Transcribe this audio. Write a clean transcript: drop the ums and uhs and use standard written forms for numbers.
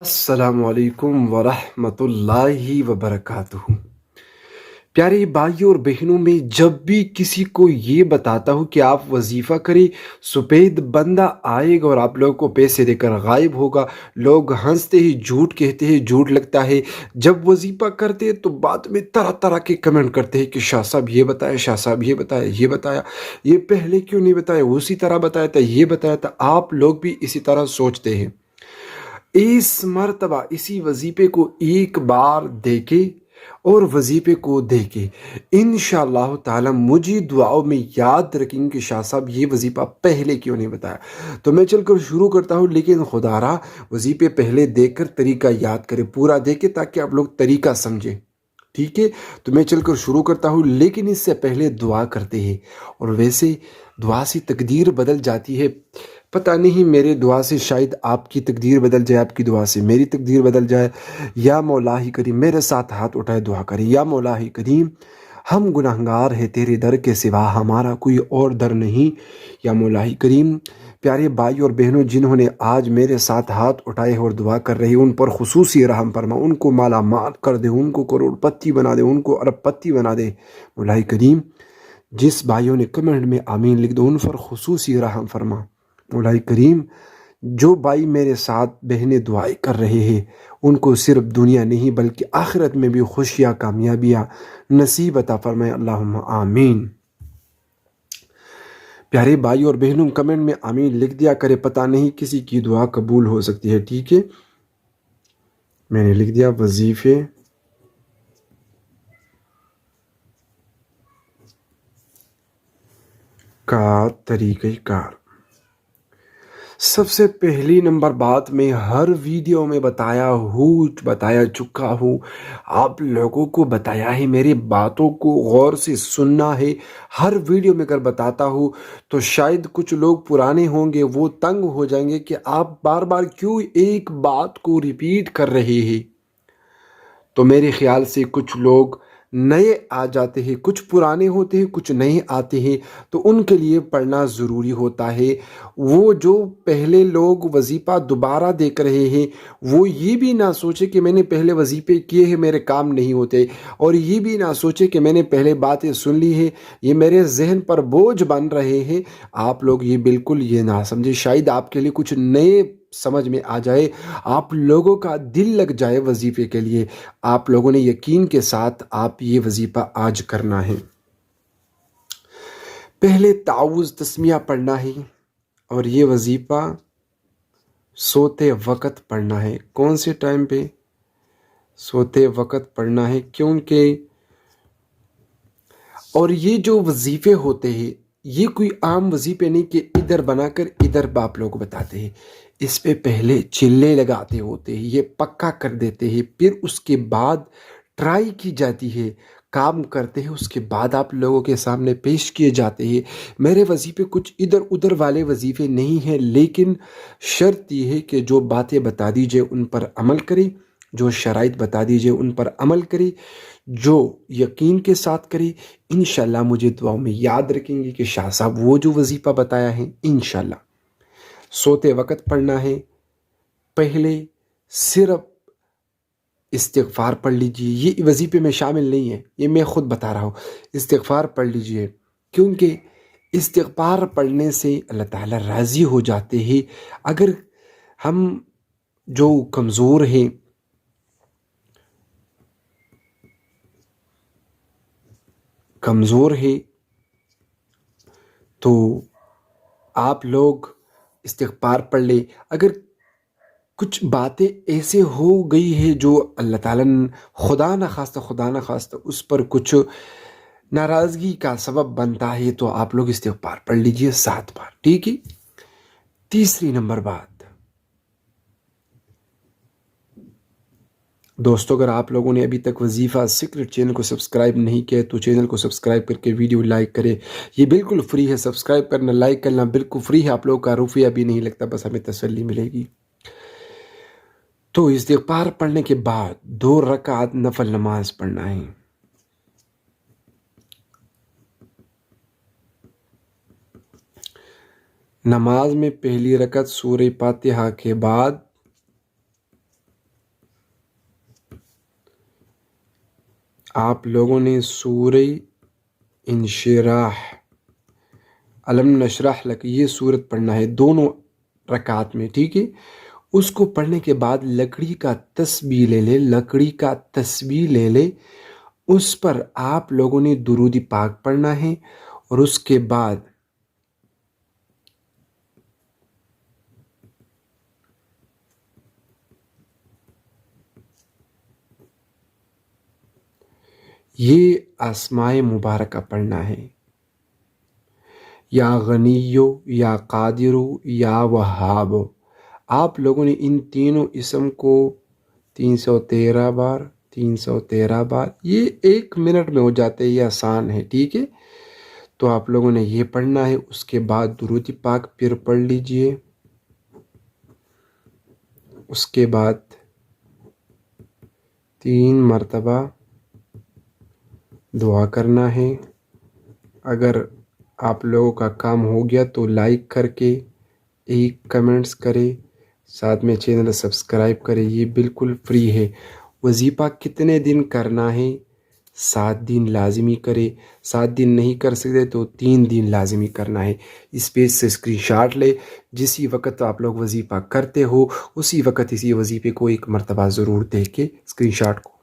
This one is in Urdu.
السلام علیکم ورحمۃ اللہ وبرکاتہ۔ پیارے بھائیوں اور بہنوں، میں جب بھی کسی کو یہ بتاتا ہوں کہ آپ وظیفہ کریں، سپید بندہ آئے گا اور آپ لوگوں کو پیسے دے کر غائب ہوگا، لوگ ہنستے ہی جھوٹ کہتے ہیں، جھوٹ لگتا ہے۔ جب وظیفہ کرتے ہیں تو بعد میں طرح طرح کے کمنٹ کرتے ہیں کہ شاہ صاحب یہ بتایا، شاہ صاحب یہ بتایا، یہ بتایا، یہ پہلے کیوں نہیں بتایا، اسی طرح بتایا تھا، یہ بتایا تھا۔ آپ لوگ بھی اسی طرح سوچتے ہیں۔ اس مرتبہ اسی وظیفے کو ایک بار دیکھے اور وظیفے کو دیکھے، انشاءاللہ تعالی مجھے دعاؤں میں یاد رکھیں کہ شاہ صاحب یہ وظیفہ پہلے کیوں نہیں بتایا۔ تو میں چل کر شروع کرتا ہوں، لیکن خدا را وظیفے پہلے دیکھ کر طریقہ یاد کرے، پورا دیکھے تاکہ آپ لوگ طریقہ سمجھیں، ٹھیک ہے؟ تو میں چل کر شروع کرتا ہوں، لیکن اس سے پہلے دعا کرتے ہیں۔ اور ویسے دعا سے تقدیر بدل جاتی ہے، پتہ نہیں میرے دعا سے شاید آپ کی تقدیر بدل جائے، آپ کی دعا سے میری تقدیر بدل جائے۔ یا مولا ہی کریم، میرے ساتھ ہاتھ اٹھائے دعا کریں۔ یا مولا ہی کریم، ہم گناہگار ہیں، تیرے در کے سوا ہمارا کوئی اور در نہیں۔ یا مولا ہی کریم، پیارے بھائی اور بہنوں جنہوں نے آج میرے ساتھ ہاتھ اٹھائے اور دعا کر رہے ہیں، ان پر خصوصی رحم فرما، ان کو مالا مال کر دے، ان کو کروڑ پتی بنا دے، ان کو ارب پتی بنا دے۔ مولا ہی کریم، جس بھائیوں نے کمنٹ میں آمین لکھ دو ان پر خصوصی رحم فرما۔ مولا کریم، جو بھائی میرے ساتھ بہنیں دعائیں کر رہے ہیں، ان کو صرف دنیا نہیں بلکہ آخرت میں بھی خوشیاں، کامیابیاں نصیب عطا فرمائے، اللہم آمین۔ پیارے بھائی اور بہنوں کمنٹ میں آمین لکھ دیا کرے، پتہ نہیں کسی کی دعا قبول ہو سکتی ہے، ٹھیک ہے؟ میں نے لکھ دیا وظیفے کا طریقہ کار۔ سب سے پہلی نمبر بات میں ہر ویڈیو میں بتایا چکا ہوں، آپ لوگوں کو بتایا ہے، میری باتوں کو غور سے سننا ہے۔ ہر ویڈیو میں اگر بتاتا ہوں تو شاید کچھ لوگ پرانے ہوں گے، وہ تنگ ہو جائیں گے کہ آپ بار بار کیوں ایک بات کو ریپیٹ کر رہے ہیں۔ تو میرے خیال سے کچھ لوگ نئے آ جاتے ہیں، کچھ پرانے ہوتے ہیں، کچھ نئے آتے ہیں، تو ان کے لیے پڑھنا ضروری ہوتا ہے۔ وہ جو پہلے لوگ وظیفہ دوبارہ دیکھ رہے ہیں، وہ یہ بھی نہ سوچے کہ میں نے پہلے وظیفے کیے ہیں، میرے کام نہیں ہوتے، اور یہ بھی نہ سوچے کہ میں نے پہلے باتیں سن لی ہیں، یہ میرے ذہن پر بوجھ بن رہے ہیں۔ آپ لوگ یہ بالکل یہ نہ سمجھے، شاید آپ کے لیے کچھ نئے سمجھ میں آ جائے، آپ لوگوں کا دل لگ جائے وظیفے کے لیے۔ آپ لوگوں نے یقین کے ساتھ آپ یہ وظیفہ آج کرنا ہے۔ پہلے تعوذ تسمیہ پڑھنا ہے، اور یہ وظیفہ سوتے وقت پڑھنا ہے۔ کون سے ٹائم پہ؟ سوتے وقت پڑھنا ہے، کیونکہ اور یہ جو وظیفے ہوتے ہیں یہ کوئی عام وظیفے نہیں کہ ادھر بنا کر ادھر باپ لوگ بتاتے ہیں، اس پہ پہلے چلے لگاتے ہوتے ہیں، یہ پکا کر دیتے ہیں، پھر اس کے بعد ٹرائی کی جاتی ہے، کام کرتے ہیں، اس کے بعد آپ لوگوں کے سامنے پیش کیے جاتے ہیں۔ میرے وظیفے کچھ ادھر ادھر والے وظیفے نہیں ہیں، لیکن شرط یہ ہے کہ جو باتیں بتا دیجئے ان پر عمل کریں، جو شرائط بتا دیجئے ان پر عمل کریں، جو یقین کے ساتھ کرے، انشاءاللہ مجھے دعاؤں میں یاد رکھیں گے کہ شاہ صاحب وہ جو وظیفہ بتایا ہے انشاءاللہ۔ سوتے وقت پڑھنا ہے، پہلے صرف استغفار پڑھ لیجئے، یہ وظیفے میں شامل نہیں ہے، یہ میں خود بتا رہا ہوں، استغفار پڑھ لیجئے، کیونکہ استغفار پڑھنے سے اللہ تعالیٰ راضی ہو جاتے ہیں۔ اگر ہم جو کمزور ہیں، تو آپ لوگ استغفار پڑھ لیں۔ اگر کچھ باتیں ایسے ہو گئی ہے جو اللہ تعالیٰ خدا نہ خواستہ اس پر کچھ ناراضگی کا سبب بنتا ہے، تو آپ لوگ استغفار پڑھ لیجئے 7 بار، ٹھیک ہے؟ تیسری نمبر بات، دوستو اگر آپ لوگوں نے ابھی تک وظیفہ سیکرٹ چینل کو سبسکرائب نہیں کیا تو چینل کو سبسکرائب کر کے ویڈیو لائک کرے، یہ بالکل فری ہے، سبسکرائب کرنا، لائک کرنا بالکل فری ہے، آپ لوگوں کا روپیہ بھی نہیں لگتا، بس ہمیں تسلی ملے گی۔ تو استغفار پڑھنے کے بعد 2 رکعت نفل نماز پڑھنا ہے۔ نماز میں پہلی رکعت سورہ فاتحہ کے بعد آپ لوگوں نے سورہ انشراح علم نشرح لک یہ صورت پڑھنا ہے دونوں رکعت میں، ٹھیک ہے؟ اس کو پڑھنے کے بعد لکڑی کا تسبیح لے لے، لکڑی کا تسبیح لے لے، اس پر آپ لوگوں نے درود پاک پڑھنا ہے، اور اس کے بعد یہ اسمائے مبارکہ پڑھنا ہے، یا غنیو، یا قادرو، یا وہاب۔ آپ لوگوں نے ان تینوں اسم کو 313 بار 313 بار، یہ 1 منٹ میں ہو جاتے، یہ آسان ہے، ٹھیک ہے؟ تو آپ لوگوں نے یہ پڑھنا ہے، اس کے بعد درود پاک پھر پڑھ لیجئے، اس کے بعد 3 مرتبہ دعا کرنا ہے۔ اگر آپ لوگوں کا کام ہو گیا تو لائک کر کے ایک کمنٹس کرے، ساتھ میں چینل سبسکرائب کرے، یہ بالکل فری ہے۔ وظیفہ کتنے دن کرنا ہے؟ 7 دن لازمی کرے، 7 دن نہیں کر سکتے تو 3 دن لازمی کرنا ہے۔ اس پیج سے اسکرین شاٹ لے، جسی وقت آپ لوگ وظیفہ کرتے ہو اسی وقت اسی وظیفے کو 1 مرتبہ ضرور دیکھ کے اسکرین شاٹ کو